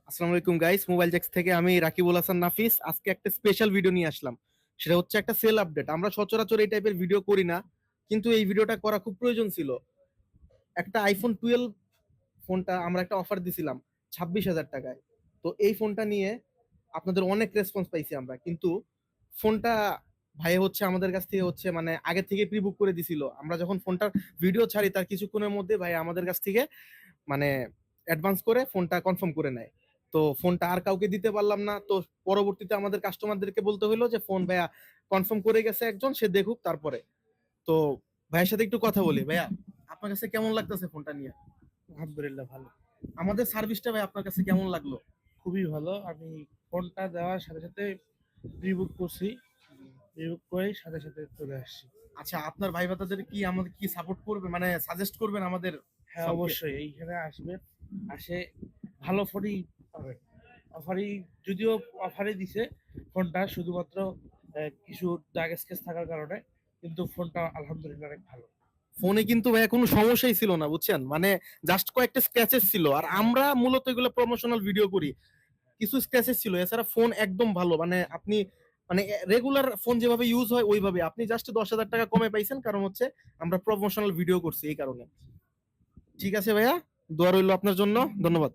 আসসালামু আলাইকুম guys, mobile Jacks থেকে আমি রাকিবুল হাসান নাফিস। আজকে একটা স্পেশাল ভিডিও নিয়ে আসলাম। সেটা হচ্ছে একটা সেল আপডেট। আমরা সচরাচর এই টাইপের ভিডিও করি না, কিন্তু এই ভিডিওটা করা খুব প্রয়োজন ছিল। একটা আইফোন 12 ফোনটা আমরা একটা অফার দিছিলাম 26,000 টাকায়। তো এই ফোনটা নিয়ে আপনাদের অনেক রেসপন্স পাইছি আমরা, কিন্তু ফোনটা ভাই হচ্ছে আমাদের কাছ থেকে হচ্ছে মানে আগে থেকে প্রি বুক করে দিছিল। আমরা যখন ফোনটার ভিডিও ছাড়ি তার কিছুক্ষণের মধ্যে ভাই আমাদের কাছ থেকে মানে অ্যাডভান্স করে ফোনটা কনফার্ম করে নেয়। তো ফোনটা আর কাউকে দিতে পারলাম না। তো পরবর্তীতে আমাদের কাস্টমারদেরকে বলতে হলো যে ফোন ভাইয়া কনফার্ম করে গেছে একজন, সে দেখুক তারপরে। তো ভাইয়ের সাথে একটু কথা বলি। ভাইয়া, আপনার কাছে কেমন লাগতেছে ফোনটা নিয়ে? আলহামদুলিল্লাহ ভালো। আমাদের সার্ভিসটা ভাই আপনার কাছে কেমন লাগলো? খুবই ভালো। আমি ফোনটা দেওয়ার সাথে, সাথে প্রি-বুক করছি। প্রি-বুক করেই সাথে, সাথে চলে আসছি। আচ্ছা, আপনার ভাই ভাতাদের কি আমাদের কি সাপোর্ট করবে, মানে সাজেস্ট করবেন আমাদের হ্যাঁ, সবকে? অবশ্যই এইখানে আসবেন। আসে ভালো ফোনই পাবেন। অফারই যদিও অফারই দিছে ফোনটা শুধুমাত্র কিছু দাগ-স্কেচ থাকার কারণে। কিন্তু ফোনটা আলহামদুলিল্লাহ অনেক ভালো। ফোনে কিন্তু ভাইয়া কোনো সমস্যাই ছিল না, বুঝছেন? মানে জাস্ট কয়েকটা স্ক্র্যাচেস ছিল, আর আমরা মূলত এগুলো প্রমোশনাল ভিডিও করি। কিছু স্ক্র্যাচেস ছিল, এছাড়া ফোন একদম ভালো। মানে আপনি মানে রেগুলার ফোন যেভাবে ইউজ হয় ওইভাবে। আপনি জাস্ট 10,000 টাকা কমে পাইছেন, কারণ হচ্ছে আমরা প্রমোশনাল ভিডিও করছি এই কারণে। ঠিক আছে ভাইয়া, দোয়া রইল আপনার জন্য। ধন্যবাদ।